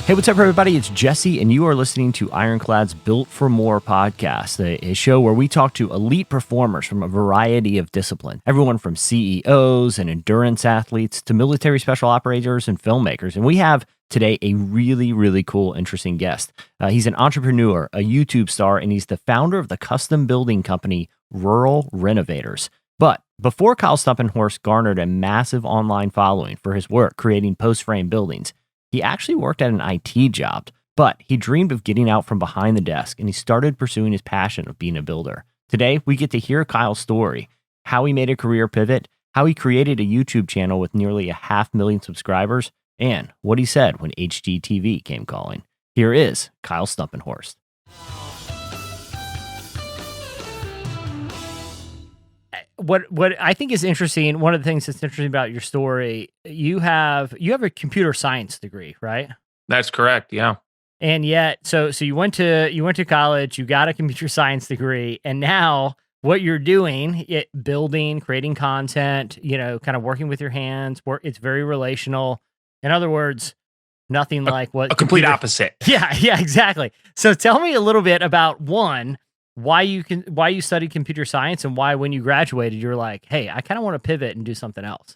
Hey, what's up, everybody? It's Jesse, and you are listening to Ironclad's Built for More podcast, a show where we talk to elite performers from a variety of disciplines. Everyone from CEOs and endurance athletes to military special operators and filmmakers. And we have today a really, really cool, interesting guest. He's an entrepreneur, a YouTube star, and he's the founder of the custom building company Rural Renovators. But before Kyle Stumpenhorst garnered a massive online following for his work creating post-frame buildings, he actually worked at an IT job, but he dreamed of getting out from behind the desk, and he started pursuing his passion of being a builder. Today, we get to hear Kyle's story, how he made a career pivot, how he created a YouTube channel with nearly 500,000 subscribers, and what he said when HGTV came calling. Here is Kyle Stumpenhorst. What I think is interesting, one of the things that's interesting about your story, you have a computer science degree, right? That's correct. Yeah. And yet, so you went to college, you got a computer science degree, and now what you're doing, building, creating content, kind of working with your hands, it's very relational. In other words, nothing like what a complete opposite. Yeah, exactly. So tell me a little bit about why you studied computer science, and why when you graduated you're like, hey, I kind of want to pivot and do something else.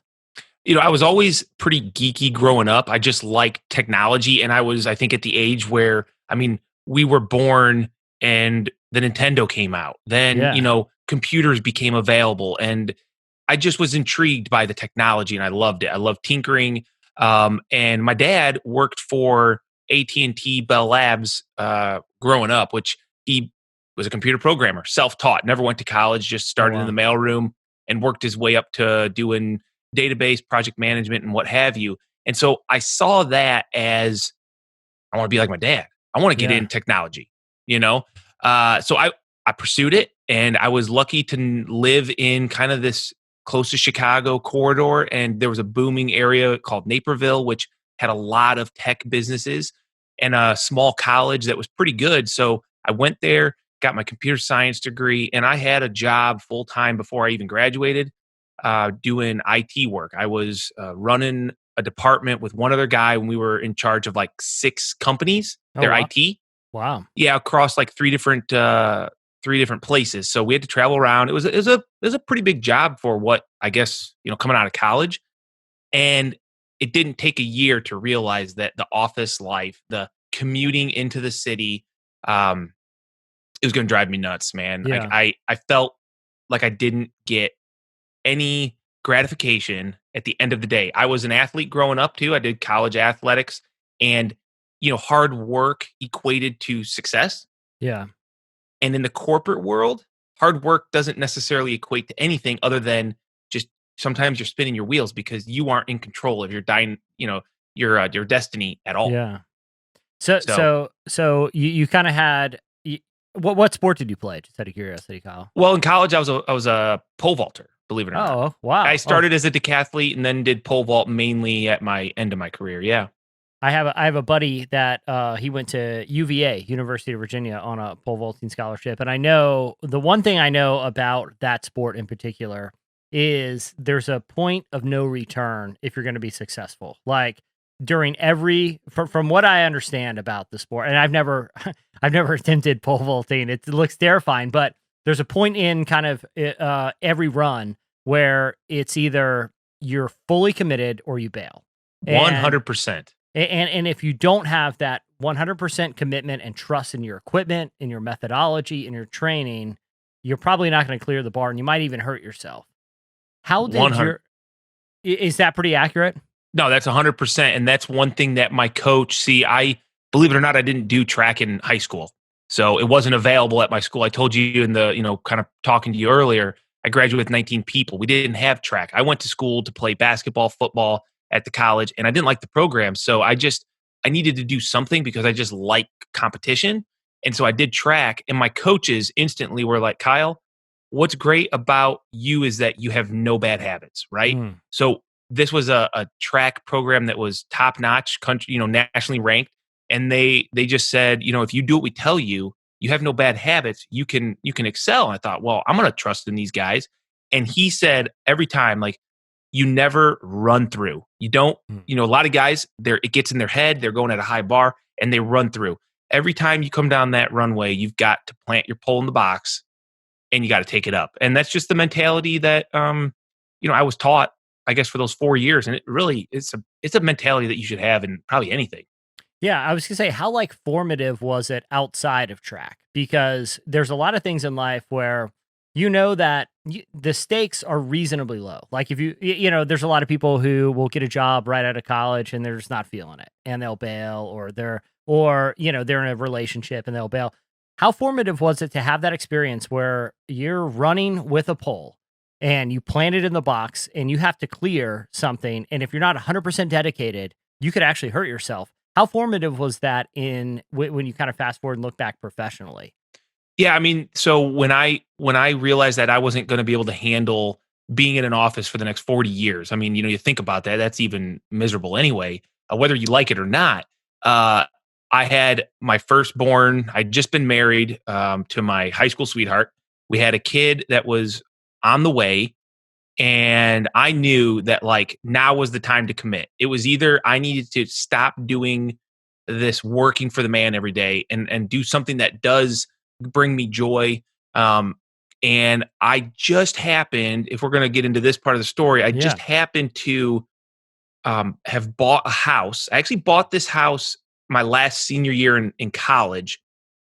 I was always pretty geeky growing up. I just liked technology, and I think at the age where, we were born and the Nintendo came out. Then, computers became available, and I just was intrigued by the technology, and I loved it. I loved tinkering. And my dad worked for AT&T Bell Labs growing up, which he was a computer programmer, self-taught, never went to college, just started in the mailroom and worked his way up to doing database project management and what have you. And so I saw that as, I want to be like my dad. I want to get in technology, So I pursued it, and I was lucky to live in kind of this close to Chicago corridor. And there was a booming area called Naperville, which had a lot of tech businesses, and a small college that was pretty good. So I went there, got my computer science degree, and I had a job full time before I even graduated, doing IT work. I was running a department with one other guy when we were in charge of like 6 companies, their wow. IT. Wow. Yeah, across like three different places. So we had to travel around. It was a pretty big job for what, I guess, coming out of college. And it didn't take a year to realize that the office life, the commuting into the city, it was going to drive me nuts, man. Yeah. I felt like I didn't get any gratification at the end of the day. I was an athlete growing up too. I did college athletics, and hard work equated to success. Yeah. And in the corporate world, hard work doesn't necessarily equate to anything other than just sometimes you're spinning your wheels because you aren't in control of your your destiny at all. Yeah. So you kind of had. What sport did you play? Just out of curiosity, Kyle. Well, in college, I was a pole vaulter. Believe it or not. Oh, wow! I started as a decathlete and then did pole vault mainly at my end of my career. Yeah, I have a buddy that he went to UVA, University of Virginia, on a pole vaulting scholarship, and I know the one thing I know about that sport in particular is there's a point of no return if you're going to be successful. Like, during from what I understand about the sport, and I've never attempted pole vaulting. It looks terrifying, but there's a point in kind of every run where it's either you're fully committed or you bail. 100%. And if you don't have that 100% commitment and trust in your equipment, in your methodology, in your training, you're probably not going to clear the bar, and you might even hurt yourself. How did is that pretty accurate? No, that's 100%. And that's one thing that my coach, believe it or not, I didn't do track in high school. So it wasn't available at my school. I told you in the, kind of talking to you earlier, I graduated with 19 people. We didn't have track. I went to school to play basketball, football at the college, and I didn't like the program. So I needed to do something because I just like competition. And so I did track, and my coaches instantly were like, Kyle, what's great about you is that you have no bad habits, right? So this was a track program that was top notch, country, nationally ranked. And they just said, if you do what we tell you, you have no bad habits, you can excel. And I thought, well, I'm going to trust in these guys. And he said every time, like, you never run through. You don't, Mm. a lot of guys, it gets in their head, they're going at a high bar and they run through. Every time you come down that runway, you've got to plant your pole in the box and you got to take it up. And that's just the mentality that I was taught, I guess, for those 4 years. And it really it's a mentality that you should have in probably anything. Yeah, I was gonna say, how like formative was it outside of track? Because there's a lot of things in life where you know that the stakes are reasonably low. Like if there's a lot of people who will get a job right out of college and they're just not feeling it, and they'll bail, or they're in a relationship and they'll bail. How formative was it to have that experience where you're running with a pole and you plant it in the box and you have to clear something, and if you're not 100% dedicated, you could actually hurt yourself. How formative was that when you kind of fast forward and look back professionally? Yeah, I mean, so when I realized that I wasn't going to be able to handle being in an office for the next 40 years, I mean, you think about that, that's even miserable anyway, whether you like it or not. Uh, I had my firstborn. I'd just been married to my high school sweetheart. We had a kid that was on the way, and I knew that like now was the time to commit. It was either I needed to stop doing this working for the man every day and do something that does bring me joy. Um, and I just happened, if we're going to get into this part of the story, I Yeah. just happened to have bought a house. I actually bought this house my last senior year in college.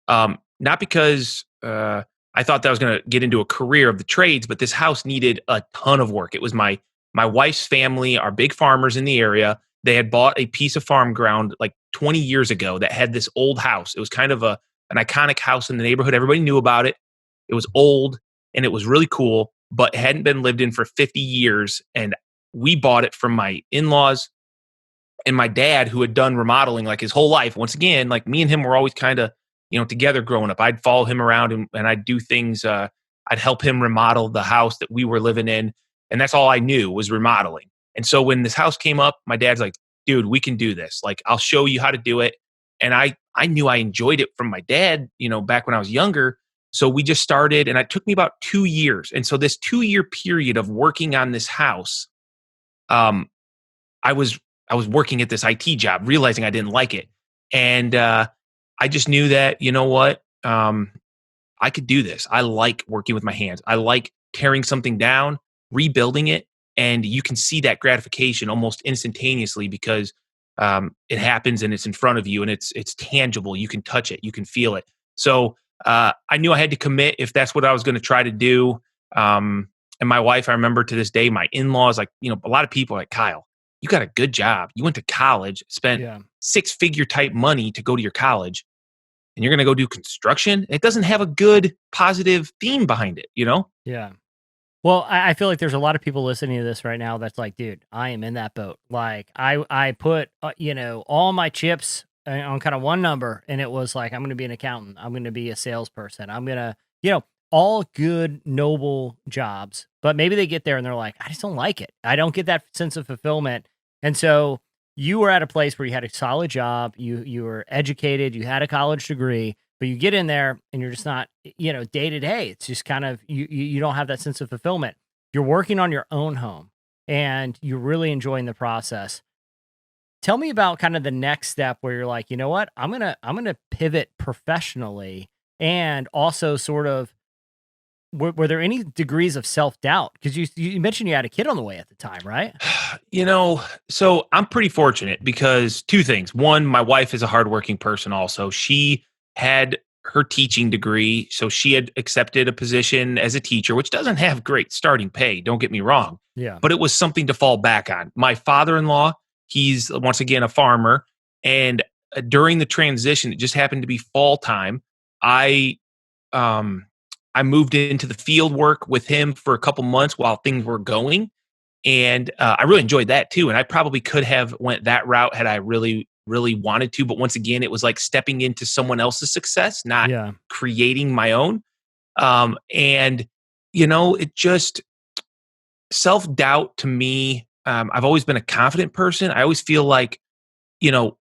Not because I thought that I was going to get into a career of the trades, but this house needed a ton of work. It was my wife's family, are big farmers in the area. They had bought a piece of farm ground like 20 years ago that had this old house. It was kind of an iconic house in the neighborhood. Everybody knew about it. It was old and it was really cool, but hadn't been lived in for 50 years. And we bought it from my in-laws and my dad, who had done remodeling like his whole life. Once again, like me and him were always kind of, together growing up. I'd follow him around and I'd do things. I'd help him remodel the house that we were living in. And that's all I knew was remodeling. And so when this house came up, my dad's like, dude, we can do this. Like, I'll show you how to do it. And I knew I enjoyed it from my dad, back when I was younger. So we just started, and it took me about 2 years. And so this 2 year period of working on this house, um, I was I was working at this IT job, realizing I didn't like it, and I just knew that, you know what, I could do this. I like working with my hands. I like tearing something down, rebuilding it, and you can see that gratification almost instantaneously because it happens and it's in front of you and it's tangible. You can touch it, you can feel it. So I knew I had to commit if that's what I was going to try to do. And my wife, I remember to this day, my in-laws, like, a lot of people are like, Kyle, you got a good job. You went to college, spent Yeah. six-figure type money to go to your college, and you're going to go do construction. It doesn't have a good positive theme behind it. Yeah. Well, I feel like there's a lot of people listening to this right now that's like, dude, I am in that boat. Like I put, all my chips on kind of one number, and it was like, I'm going to be an accountant. I'm going to be a salesperson. I'm going to, all good, noble jobs, but maybe they get there and they're like, I just don't like it. I don't get that sense of fulfillment. And so you were at a place where you had a solid job, you were educated, you had a college degree, but you get in there and you're just not, day to day. It's just kind of you don't have that sense of fulfillment. You're working on your own home and you're really enjoying the process. Tell me about kind of the next step where you're like, you know what, I'm gonna pivot professionally, and also sort of were there any degrees of self doubt? Because you mentioned you had a kid on the way at the time, right? So I'm pretty fortunate because two things. One, my wife is a hardworking person also. She had her teaching degree, so she had accepted a position as a teacher, which doesn't have great starting pay, don't get me wrong, Yeah. but it was something to fall back on. My father-in-law, he's once again a farmer, and during the transition, it just happened to be fall time. I um I moved into the field work with him for a couple months while things were going, and I really enjoyed that too. And I probably could have went that route had I really, really wanted to. But once again, it was like stepping into someone else's success, not Yeah. creating my own. And it just self doubt to me. I've always been a confident person. I always feel like, you know,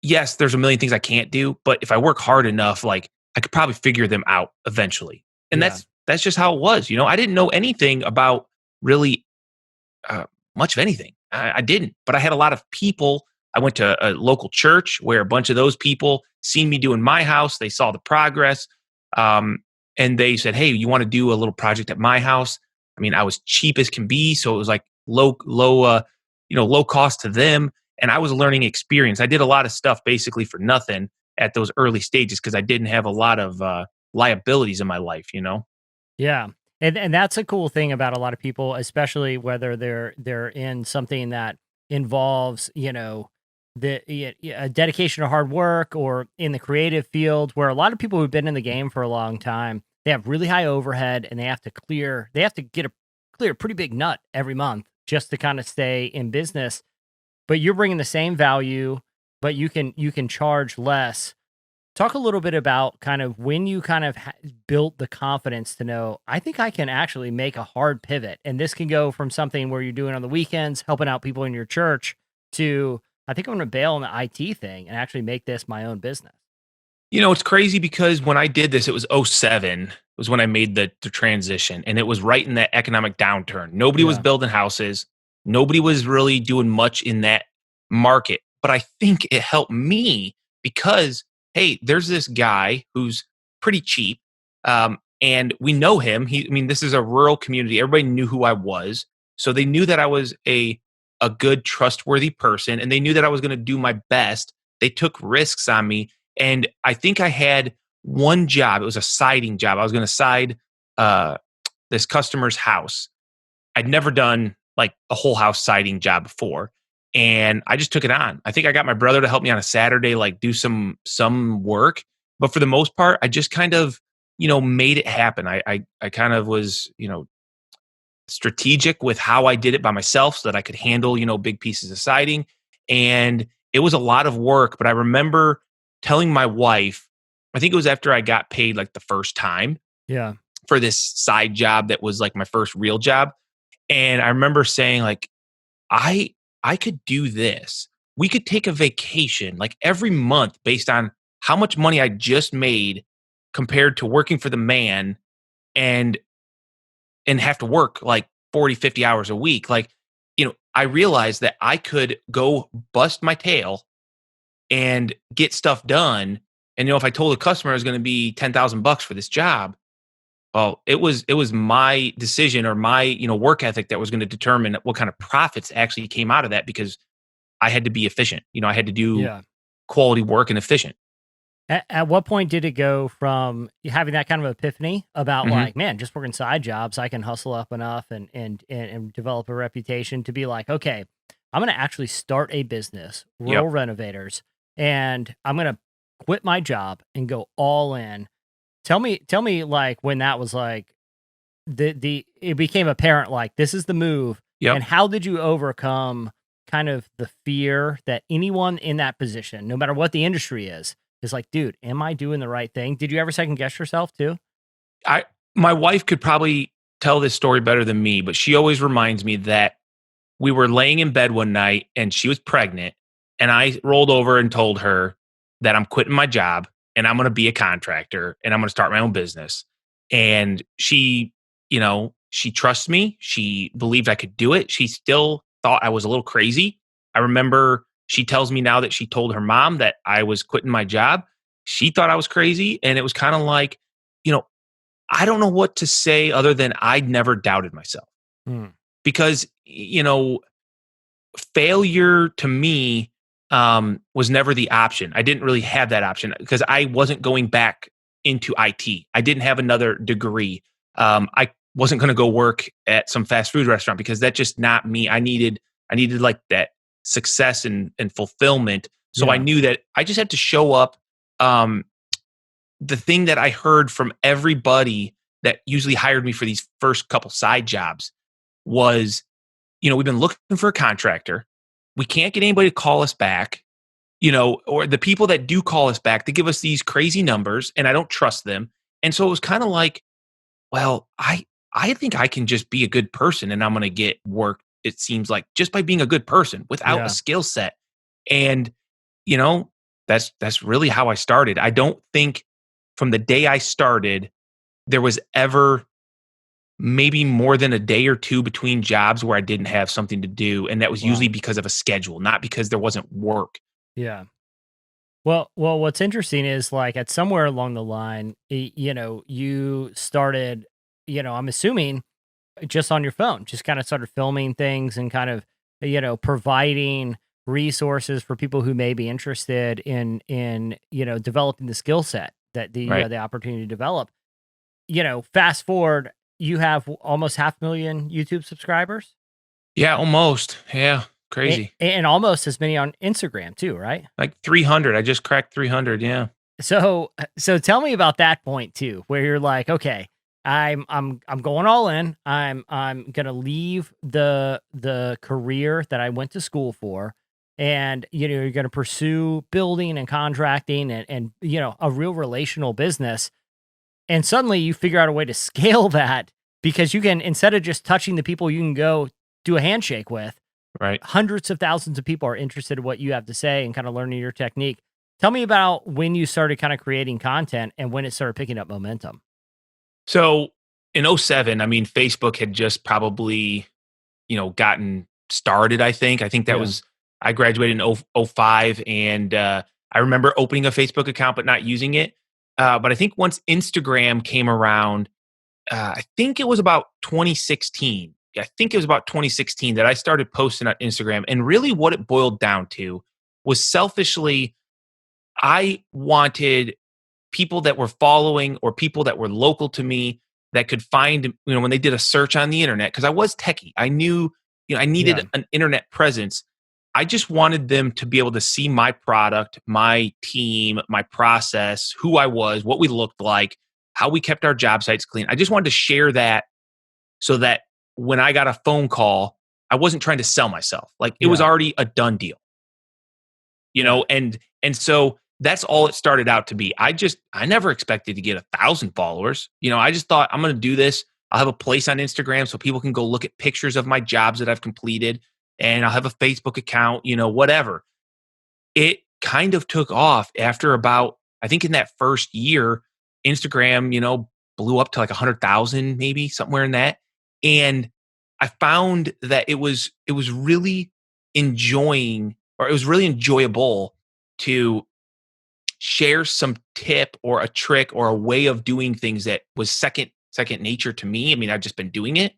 yes, there's a million things I can't do, but if I work hard enough, like I could probably figure them out eventually. And Yeah. that's just how it was. I didn't know anything about really much of anything. I didn't, but I had a lot of people. I went to a local church where a bunch of those people seen me doing my house. They saw the progress. Um, and they said, "Hey, you want to do a little project at my house?" I mean, I was cheap as can be, so it was like low cost to them, and I was a learning experience. I did a lot of stuff basically for nothing at those early stages because I didn't have a lot of liabilities in my life. Yeah. And that's a cool thing about a lot of people, especially whether they're in something that involves, a dedication to hard work or in the creative field where a lot of people who've been in the game for a long time, they have really high overhead and they have to clear a pretty big nut every month just to kind of stay in business. But you're bringing the same value, but you can charge less. Talk a little bit about kind of when you kind of built the confidence to know, I think I can actually make a hard pivot. And this can go from something where you're doing on the weekends, helping out people in your church, to I think I'm going to bail on the IT thing and actually make this my own business. It's crazy because when I did this, it was '07 was when I made the transition. And it was right in that economic downturn. Nobody was Yeah. building houses. Nobody was really doing much in that market. But I think it helped me because, hey, there's this guy who's pretty cheap. And we know him. This is a rural community. Everybody knew who I was. So they knew that I was a good, trustworthy person. And they knew that I was going to do my best. They took risks on me, and I think I had one job. It was a siding job. I was going to side uh, this customer's house. I'd never done like a whole house siding job before, and I just took it on. I think I got my brother to help me on a Saturday, like do some work. But for the most part, I just kind of made it happen. I kind of was strategic with how I did it by myself so that I could handle big pieces of siding, and it was a lot of work. But I remember telling my wife, I think it was after I got paid like the first time Yeah. for this side job that was like my first real job. And I remember saying like, I could do this. We could take a vacation like every month based on how much money I just made compared to working for the man and have to work like 40, 50 hours a week. Like, I realized that I could go bust my tail and get stuff done. And if I told a customer it was going to be 10,000 bucks for this job, well, it was my decision or my work ethic that was going to determine what kind of profits actually came out of that because I had to be efficient. I had to do Yeah. quality work and efficient. At what point did it go from having that kind of epiphany about hmm like, man, just working side jobs, I can hustle up enough and develop a reputation to be like, okay, I'm going to actually start a business, Yep. Rural Renovators, and I'm going to quit my job and go all in. Tell me like when that was like the it became apparent like this is the move, Yep. and how did you overcome kind of the fear that anyone in that position, no matter what the industry is like, dude, am I doing the right thing? Did you ever second guess yourself too? I My wife could probably tell this story better than me, but she always reminds me that we were laying in bed one night and she was pregnant, and I rolled over and told her that I'm quitting my job and I'm going to be a contractor and I'm going to start my own business. And she trusts me. She believed I could do it. She still thought I was a little crazy. I remember she tells me now that she told her mom that I was quitting my job. She thought I was crazy, and it was kind of like, you know, I don't know what to say other than I'd never doubted myself Hmm. because failure to me was never the option. I didn't really have that option because I wasn't going back into IT. I didn't have another degree. I wasn't going to go work at some fast food restaurant because that's just not me. I needed like that success and fulfillment. So I Yeah. knew that I just had to show up. Um, the thing that I heard from everybody that usually hired me for these first couple side jobs was, we've been looking for a contractor. We can't get anybody to call us back, or the people that do call us back, they give us these crazy numbers and I don't trust them. And so it was kind of like, well, I think I can just be a good person and I'm going to get work. It seems like just by being a good person without a Yeah. skill set. And, you know, that's really how I started. I don't think from the day I started, there was ever maybe more than a day or two between jobs where I didn't have something to do, and that was usually Wow. because of a schedule, not because there wasn't work. Yeah. Well, what's interesting is like at somewhere along the line, you started, I'm assuming just on your phone, just kind of started filming things and kind of, providing resources for people who may be interested in, developing the skill set that you Right. had the opportunity to develop. Fast forward, you have almost 500,000 YouTube subscribers Yeah, almost. Yeah, and, crazy. and almost as many on Instagram too, right? Like 300. I just cracked 300. Yeah. So tell me about that point too, where you're like, okay, I'm going all in. I'm gonna leave the career that I went to school for, and you're gonna pursue building and contracting and a real relational business. And suddenly you figure out a way to scale that because you can, instead of just touching the people you can go do a handshake with, Right. hundreds of thousands of people are interested in what you have to say and kind of learning your technique. Tell me about when you started kind of creating content and when it started picking up momentum. So in '07, I mean, Facebook had just probably, gotten started, I think that Yeah. was, I graduated in '05, and I remember opening a Facebook account but not using it. But I think once Instagram came around, I think it was about 2016. Yeah, I think it was about 2016 that I started posting on Instagram. And really what it boiled down to was selfishly, I wanted people that were following or people that were local to me that could find, when they did a search on the internet, because I was techie. I knew, I needed Yeah. an internet presence. I just wanted them to be able to see my product, my team, my process, who I was, what we looked like, how we kept our job sites clean. I just wanted to share that so that when I got a phone call, I wasn't trying to sell myself. Like it was Yeah. already a done deal, Yeah. and so that's all it started out to be. I never expected to get 1,000 followers. I just thought I'm going to do this. I'll have a place on Instagram so people can go look at pictures of my jobs that I've completed, and I'll have a Facebook account, whatever. It kind of took off after about, I think in that first year, Instagram, blew up to like 100,000, maybe somewhere in that. And I found that it was really enjoying, or it was really enjoyable to share some tip or a trick or a way of doing things that was second nature to me. I mean, I've just been doing it,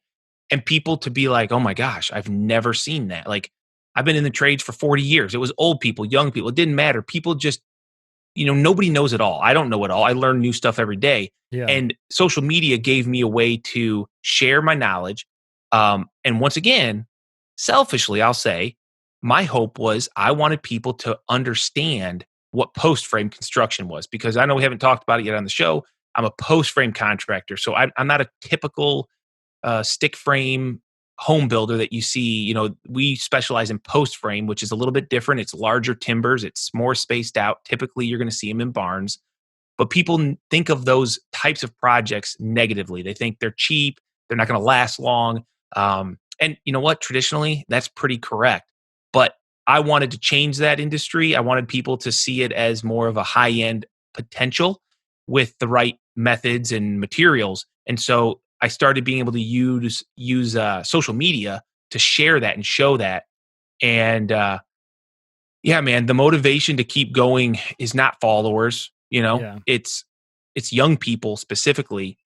and people to be like, "Oh my gosh, I've never seen that." Like, I've been in the trades for 40 years. It was old people, young people, it didn't matter. People just, nobody knows it all. I don't know it all. I learn new stuff every day. Yeah. And social media gave me a way to share my knowledge. And once again, selfishly, I'll say, my hope was I wanted people to understand what post frame construction was, because I know we haven't talked about it yet on the show. I'm a post frame contractor. So I'm not a typical stick frame home builder that you see. We specialize in post frame, which is a little bit different. It's larger timbers, it's more spaced out. Typically, you're going to see them in barns, but people think of those types of projects negatively. They think they're cheap, they're not going to last long. And you know what? Traditionally, that's pretty correct. But I wanted to change that industry. I wanted people to see it as more of a high end potential with the right methods and materials. And so I started being able to use social media to share that and show that. And yeah, man, the motivation to keep going is not followers. Yeah. It's young people specifically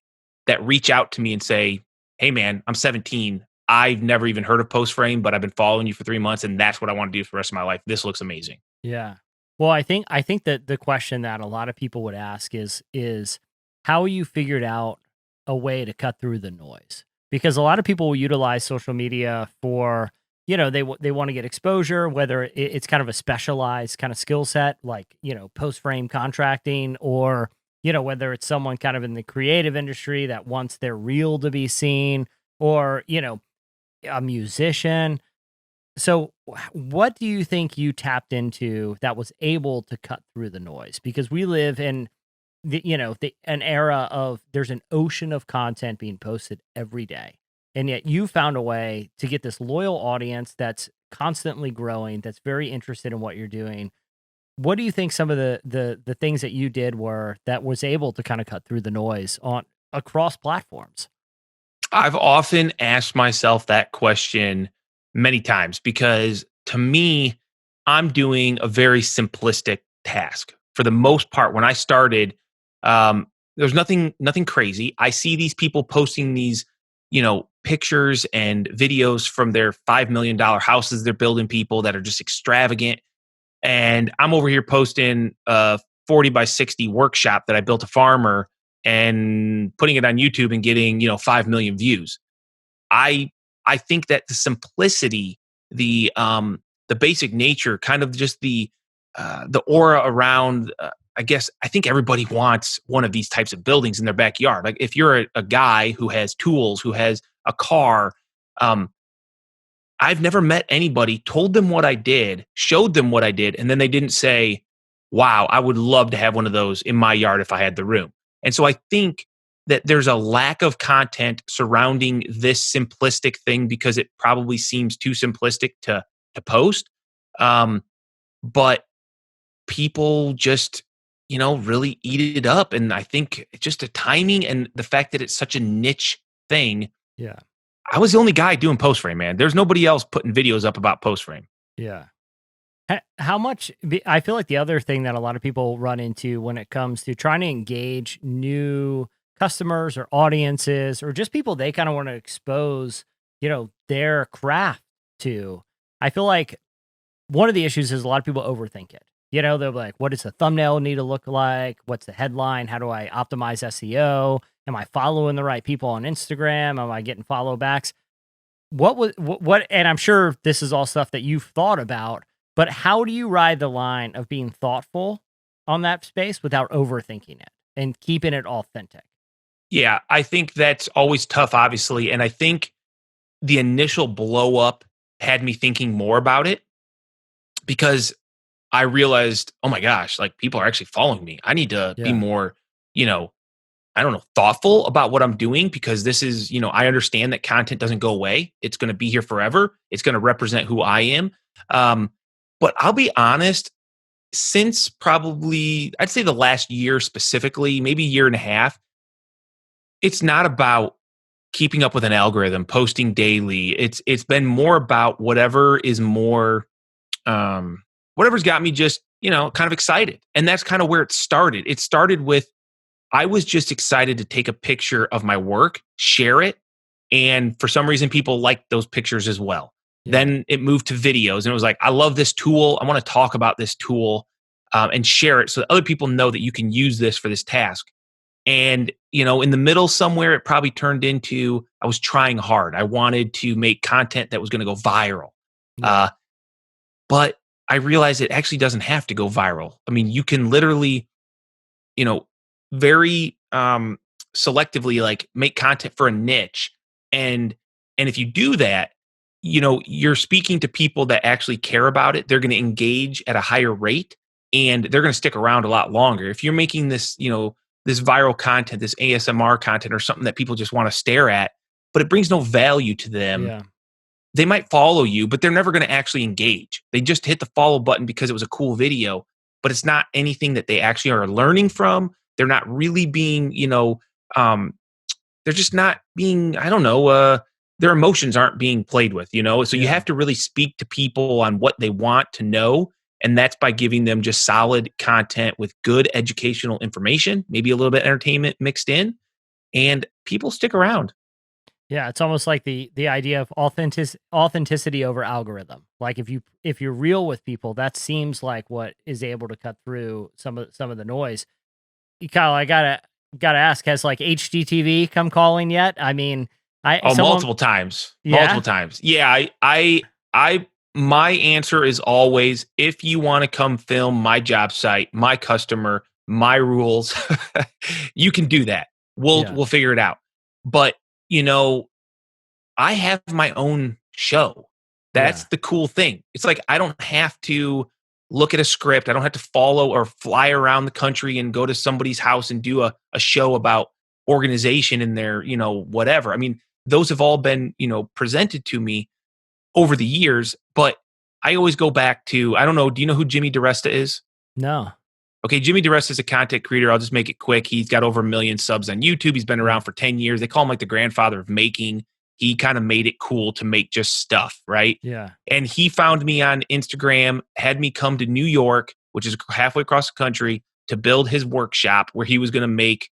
that reach out to me and say, "Hey, man, I'm 17. I've never even heard of Post Frame, but I've been following you for 3 months, and that's what I want to do for the rest of my life. This looks amazing." Yeah. Well, I think that the question that a lot of people would ask is how you figured out a way to cut through the noise. Because a lot of people will utilize social media for, they want to get exposure, whether it's kind of a specialized kind of skill set like, post frame contracting, or, whether it's someone kind of in the creative industry that wants their reel to be seen, or, a musician. So, what do you think you tapped into that was able to cut through the noise? Because we live in an era of there's an ocean of content being posted every day, and yet you found a way to get this loyal audience that's constantly growing, that's very interested in what you're doing. What do you think some of the things that you did were that was able to kind of cut through the noise on across platforms? I've often asked myself that question many times because to me, I'm doing a very simplistic task. For the most part, when I started, there's nothing crazy. I see these people posting these, pictures and videos from their $5 million houses they're building people that are just extravagant. And I'm over here posting a 40 by 60 workshop that I built a farmer and putting it on YouTube and getting, 5 million views. I I think that the simplicity, the basic nature, kind of just the aura around. I think everybody wants one of these types of buildings in their backyard. Like if you're a guy who has tools, who has a car, um, I've never met anybody, told them what I did, showed them what I did, and then they didn't say, wow, I would love to have one of those in my yard if I had the room. And so I think that there's a lack of content surrounding this simplistic thing because it probably seems too simplistic to post. Um, but people just, really eat it up. And I think it's just the timing and the fact that it's such a niche thing. Yeah. I was the only guy doing post frame, man. There's nobody else putting videos up about post frame. Yeah. How much? I feel like the other thing that a lot of people run into when it comes to trying to engage new customers or audiences or just people they kind of want to expose, their craft to. I feel like one of the issues is a lot of people overthink it. They're like, what does the thumbnail need to look like? What's the headline? How do I optimize SEO? Am I following the right people on Instagram? Am I getting follow backs? And I'm sure this is all stuff that you've thought about, but how do you ride the line of being thoughtful on that space without overthinking it and keeping it authentic? Yeah, I think that's always tough, obviously. And I think the initial blow up had me thinking more about it because I realized, oh my gosh, like people are actually following me. I need to be Yeah. more, you know, I don't know, thoughtful about what I'm doing because this is, I understand that content doesn't go away. It's going to be here forever. It's going to represent who I am. Um, but I'll be honest, since probably, I'd say the last year specifically, maybe year and a half, it's not about keeping up with an algorithm, posting daily. It's been more about whatever is more whatever's got me just, kind of excited. And that's kind of where it started. It started with I was just excited to take a picture of my work, share it, and for some reason people liked those pictures as well. Yeah. Then it moved to videos and it was like I love this tool. I want to talk about this tool and share it so that other people know that you can use this for this task. And, in the middle somewhere, it probably turned into I was trying hard. I wanted to make content that was going to go viral. Yeah. But I realized it actually doesn't have to go viral. I mean, you can literally, you know, very selectively like make content for a niche. And if you do that, you're speaking to people that actually care about it. They're going to engage at a higher rate and they're going to stick around a lot longer. If you're making this, this viral content, this ASMR content or something that people just want to stare at, but it brings no value to them. Yeah. They might follow you, but they're never going to actually engage. They just hit the follow button because it was a cool video, but it's not anything that they actually are learning from. They're not really being, they're just not being, I don't know, their emotions aren't being played with, So you have to really speak to people on what they want to know. And that's by giving them just solid content with good educational information, maybe a little bit of entertainment mixed in, and people stick around. Yeah, it's almost like the idea of authenticity over algorithm. Like if you're real with people, that seems like what is able to cut through some of the noise. Kyle, I gotta ask, has like HGTV come calling yet? I mean, Multiple times, Yeah? multiple times. Yeah, my answer is always if you want to come film my job site, my customer, my rules, you can do that. We'll figure it out. But I have my own show. That's the cool thing. It's like I don't have to look at a script. I don't have to follow or fly around the country and go to somebody's house and do a show about organization in their, whatever. I mean, those have all been, presented to me over the years, but I always go back to, I don't know, do you know who Jimmy DiResta is? No. Okay, Jimmy DeResta is a content creator. I'll just make it quick. He's got over 1 million subs on YouTube. He's been around for 10 years. They call him like the grandfather of making. He kind of made it cool to make just stuff, right? Yeah. And he found me on Instagram, had me come to New York, which is halfway across the country, to build his workshop where he was going to make,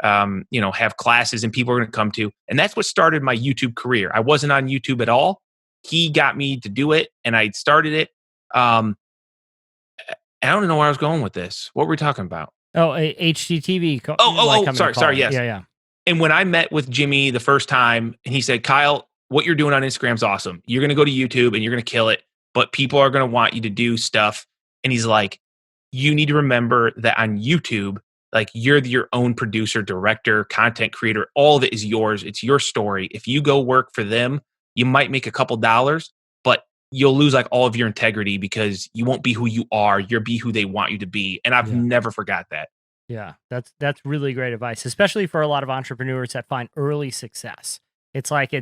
have classes and people are going to come to. And that's what started my YouTube career. I wasn't on YouTube at all. He got me to do it, and I started it. I don't know where I was going with this. What were we talking about? Oh, HGTV. Sorry. Yes. Yeah. And when I met with Jimmy the first time, and he said, Kyle, what you're doing on Instagram is awesome. You're going to go to YouTube and you're going to kill it, but people are going to want you to do stuff. And he's like, you need to remember that on YouTube, like you're your own producer, director, content creator. All of it is yours. It's your story. If you go work for them, you might make a couple dollars, but you'll lose like all of your integrity because you won't be who you are. You'll be who they want you to be. And I've never forgot that. Yeah, that's really great advice, especially for a lot of entrepreneurs that find early success. It's like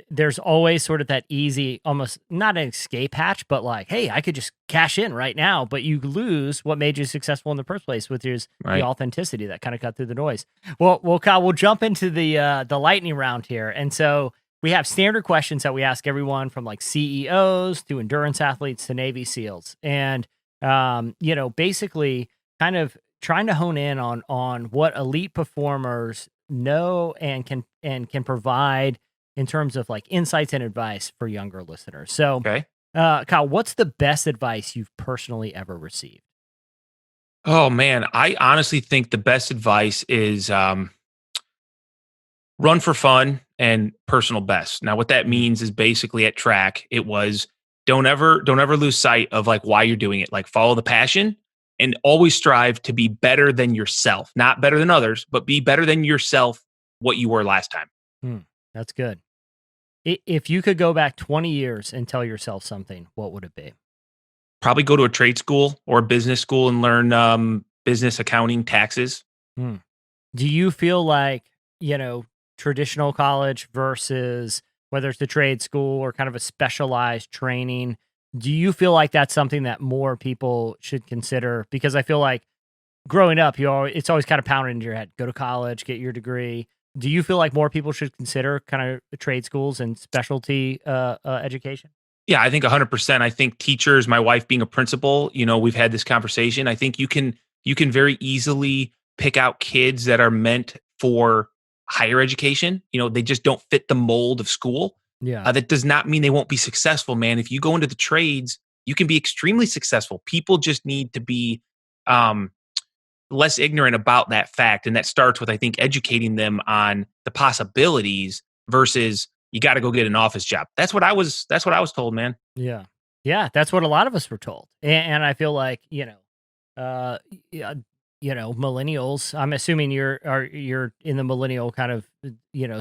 there's always sort of that easy, almost not an escape hatch, but like, hey, I could just cash in right now, but you lose what made you successful in the first place, which is the authenticity that kind of cut through the noise. Well, Kyle, we'll jump into the lightning round here, and so we have standard questions that we ask everyone from like CEOs to endurance athletes to Navy SEALs, and basically kind of trying to hone in on what elite performers know and can provide in terms of like insights and advice for younger listeners. So, Kyle, what's the best advice you've personally ever received? Oh man, I honestly think the best advice is run for fun and personal best. Now, what that means is basically at track, it was don't ever lose sight of like why you're doing it. Like follow the passion and always strive to be better than yourself, not better than others, but be better than yourself, what you were last time. That's good. If you could go back 20 years and tell yourself something, what would it be? Probably go to a trade school or a business school and learn business, accounting, taxes. Do you feel like, traditional college versus whether it's the trade school or kind of a specialized training, do you feel like that's something that more people should consider? Because I feel like growing up, it's always kind of pounded into your head, go to college, get your degree. Do you feel like more people should consider kind of trade schools and specialty education? Yeah, I think 100%. I think teachers, my wife being a principal, we've had this conversation. I think you can very easily pick out kids that are meant for higher education. They just don't fit the mold of school. Yeah. That does not mean they won't be successful, man. If you go into the trades, you can be extremely successful. People just need to be less ignorant about that fact. And that starts with, I think, educating them on the possibilities versus you got to go get an office job. That's what I was told, man. Yeah. Yeah. That's what a lot of us were told. And I feel like, millennials, I'm assuming you're in the millennial kind of,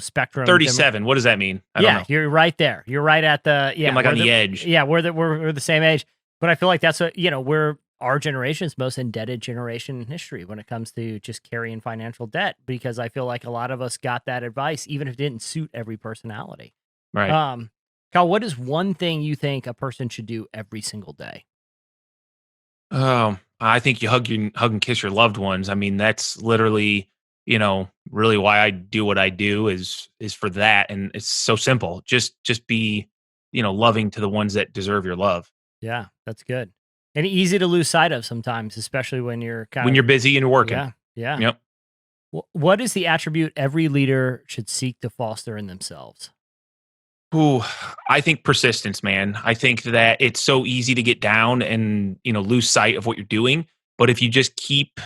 spectrum. 37. What does that mean? I don't know. You're right there. You're right at the, I'm like on the edge. Yeah. We're the same age, but I feel like that's we're our generation's most indebted generation in history when it comes to just carrying financial debt, because I feel like a lot of us got that advice, even if it didn't suit every personality. Right. Kyle, what is one thing you think a person should do every single day? I think you hug and kiss your loved ones. I mean, that's literally, really why I do what I do is for that. And it's so simple. Just be, loving to the ones that deserve your love. Yeah, that's good. And easy to lose sight of sometimes, especially when you're you're busy and you're working. Yeah. Yep. What is the attribute every leader should seek to foster in themselves? Ooh, I think persistence, man. I think that it's so easy to get down and, lose sight of what you're doing. But if you just keep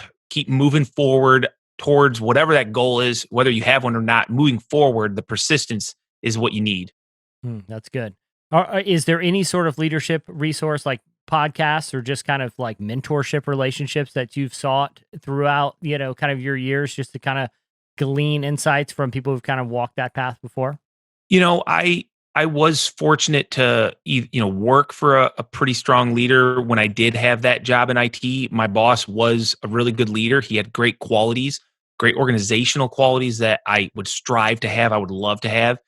moving forward towards whatever that goal is, whether you have one or not, moving forward, the persistence is what you need. That's good. Is there any sort of leadership resource like podcasts or just kind of like mentorship relationships that you've sought throughout, kind of your years, just to kind of glean insights from people who've kind of walked that path before? I was fortunate to, work for a pretty strong leader when I did have that job in IT. My boss was a really good leader. He had great qualities, great organizational qualities that I would strive to have. I would love to have.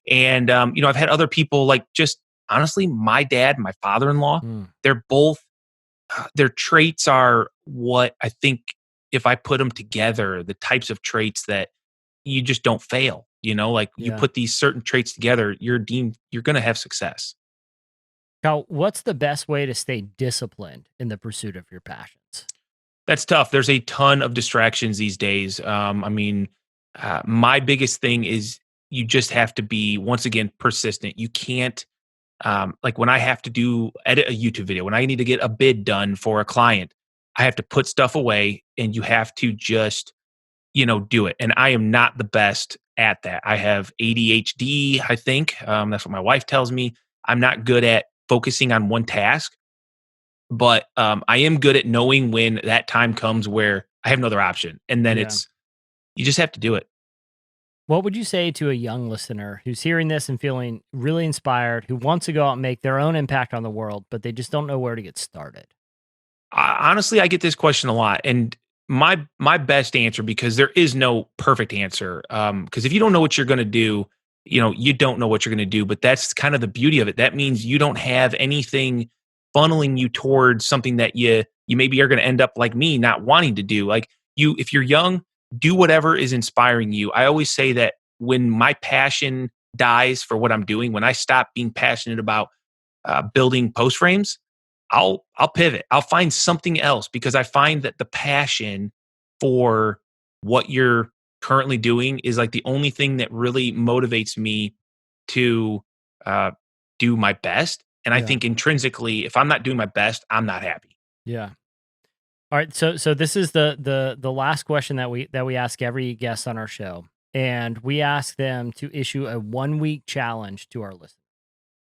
And, I've had other people like just honestly, my dad, and my father-in-law, they're both their traits are what I think if I put them together, the types of traits that you just don't fail. Like you Yeah. put these certain traits together, you're going to have success. Now, what's the best way to stay disciplined in the pursuit of your passions? That's tough. There's a ton of distractions these days. My biggest thing is you just have to be, once again, persistent. You can't, like when I have to edit a YouTube video, when I need to get a bid done for a client, I have to put stuff away and you have to just, do it. And I am not the best at that. I have ADHD, I think. That's what my wife tells me. I'm not good at focusing on one task. But I am good at knowing when that time comes where I have no other option, and then Yeah. you just have to do it. What would you say to a young listener who's hearing this and feeling really inspired, who wants to go out and make their own impact on the world, but they just don't know where to get started? Honestly, I get this question a lot, and my best answer, because there is no perfect answer. Because if you don't know what you're going to do, you don't know what you're going to do. But that's kind of the beauty of it. That means you don't have anything funneling you towards something that you maybe are going to end up like me, not wanting to do. Like if you're young, do whatever is inspiring you. I always say that when my passion dies for what I'm doing, when I stop being passionate about building post frames, I'll pivot. I'll find something else, because I find that the passion for what you're currently doing is like the only thing that really motivates me to uh, do my best. And I Yeah. think intrinsically, if I'm not doing my best, I'm not happy. Yeah. All right. So this is the last question that we ask every guest on our show. And we ask them to issue a 1 week challenge to our listeners.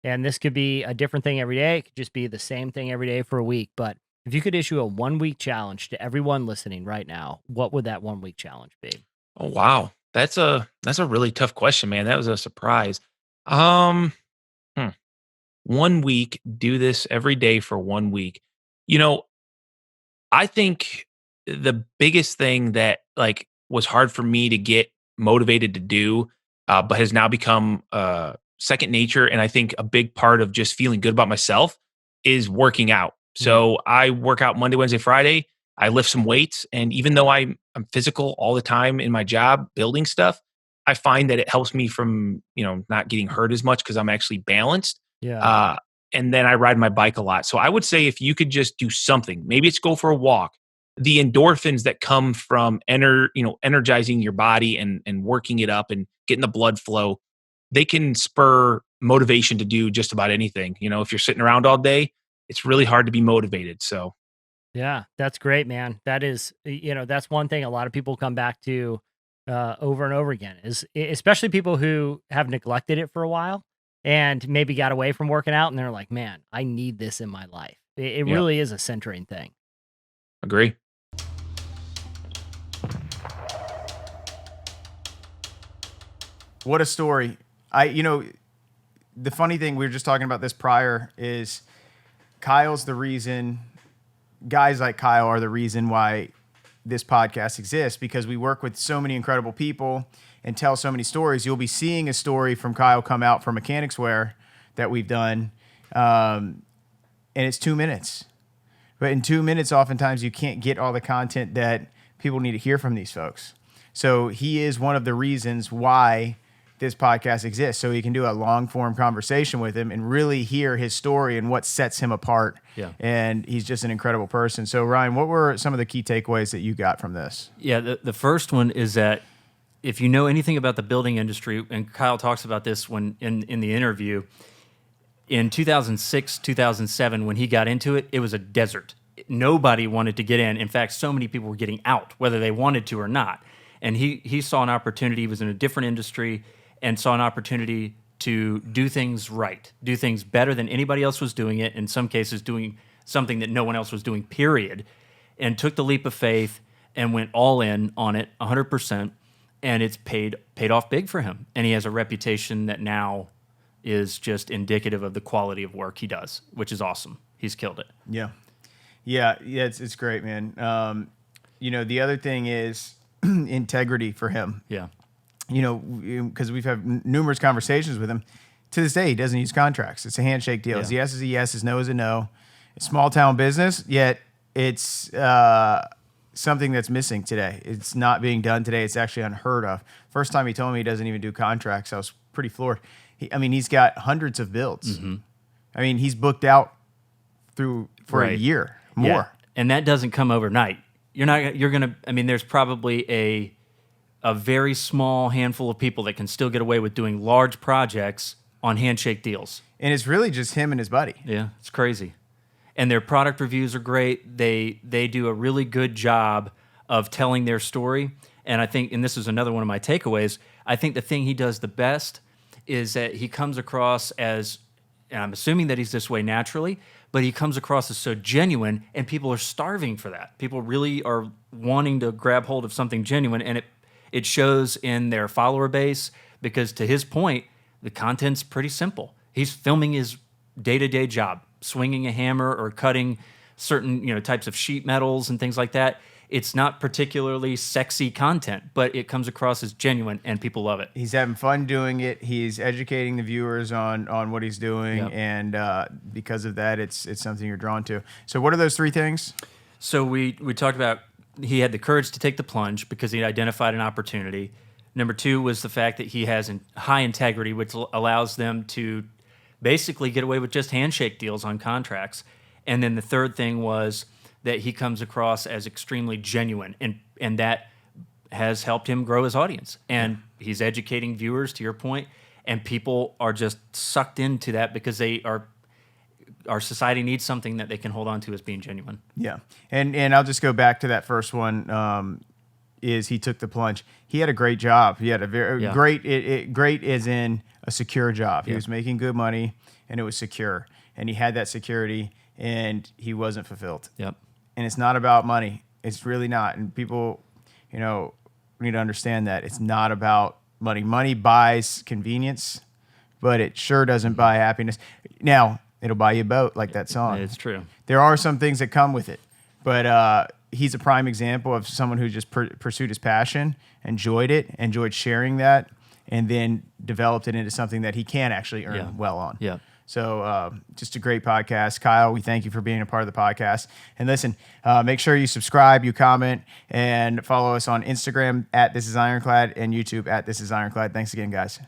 And this could be a different thing every day. It could just be the same thing every day for a week. But if you could issue a 1 week challenge to everyone listening right now, what would that 1 week challenge be? Oh wow, that's a really tough question, man. That was a surprise. Um, hmm. 1 week, do this every day for 1 week. You know, I think the biggest thing that like was hard for me to get motivated to do, but has now become second nature, and I think a big part of just feeling good about myself is working out. Mm. So I work out Monday, Wednesday, Friday. I lift some weights, and even though I'm physical all the time in my job building stuff, I find that it helps me from not getting hurt as much because I'm actually balanced. Yeah. Uh, and then I ride my bike a lot. So I would say if you could just do something, maybe it's go for a walk. The endorphins that come from energizing your body and working it up and getting the blood flow, they can spur motivation to do just about anything. If you're sitting around all day, it's really hard to be motivated. So Yeah, that's great, man. That is, that's one thing a lot of people come back to over and over again is especially people who have neglected it for a while and maybe got away from working out and they're like, man, I need this in my life. It yeah, really is a centering thing. agree. What a story. The funny thing, we were just talking about this prior, is Kyle's the reason, guys like Kyle are the reason why this podcast exists, because we work with so many incredible people and tell so many stories. You'll be seeing a story from Kyle come out from Mechanics Wear that we've done, and it's 2 minutes. But in 2 minutes, oftentimes you can't get all the content that people need to hear from these folks. So he is one of the reasons why this podcast exists, so he can do a long form conversation with him and really hear his story and what sets him apart. Yeah. And he's just an incredible person. So Ryan, what were some of the key takeaways that you got from this? Yeah, the first one is that if you know anything about the building industry, and Kyle talks about this when in the interview, in 2006, 2007, when he got into it, it was a desert. Nobody wanted to get in. In fact, so many people were getting out, whether they wanted to or not. And he saw an opportunity. He was in a different industry and saw an opportunity to do things right, do things better than anybody else was doing it, in some cases doing something that no one else was doing, period, and took the leap of faith and went all in on it 100%, and it's paid off big for him. And he has a reputation that now is just indicative of the quality of work he does, which is awesome. He's killed it. Yeah, it's great, man. The other thing is integrity for him. Yeah. Because we've had numerous conversations with him. To this day, he doesn't use contracts. It's a handshake deal. Yeah. His yes is a yes, his no is a no. small town business, yet it's something that's missing today. It's not being done today. It's actually unheard of. First time he told me he doesn't even do contracts, I was pretty floored. He's got hundreds of builds. Mm-hmm. I mean, he's booked out for a year more. Yeah. And that doesn't come overnight. There's probably a very small handful of people that can still get away with doing large projects on handshake deals. And it's really just him and his buddy. Yeah, it's crazy. And their product reviews are great. They do a really good job of telling their story. And I think, and this is another one of my takeaways, I think the thing he does the best is that he comes across as, and I'm assuming that he's this way naturally, but he comes across as so genuine, and people are starving for that. People really are wanting to grab hold of something genuine, and it shows in their follower base, because to his point, the content's pretty simple. He's filming his day-to-day job, swinging a hammer or cutting certain types of sheet metals and things like that. It's not particularly sexy content, but it comes across as genuine, and people love it. He's having fun doing it. He's educating the viewers on what he's doing, Yep. and because of that, it's something you're drawn to. So what are those three things? So we talked about he had the courage to take the plunge because he identified an opportunity. Number 2 was the fact that he has high integrity, which allows them to basically get away with just handshake deals on contracts. And then the third thing was that he comes across as extremely genuine, and that has helped him grow his audience. And he's educating viewers, to your point, and people are just sucked into that because our society needs something that they can hold on to as being genuine. Yeah, and I'll just go back to that first one. Is he took the plunge? He had a great job. He had a very great. Great as in a secure job. He was making good money, and it was secure. And he had that security, and he wasn't fulfilled. Yep. And it's not about money. It's really not. And people, need to understand that it's not about money. Money buys convenience, but it sure doesn't buy happiness. Now, it'll buy you a boat, like that song. It's true. There are some things that come with it, but he's a prime example of someone who just pursued his passion, enjoyed sharing that, and then developed it into something that he can actually earn well on. Yeah. So just a great podcast. Kyle, we thank you for being a part of the podcast. And listen, make sure you subscribe, you comment, and follow us on Instagram @ThisIsIronclad and YouTube @ThisIsIronclad. Thanks again, guys.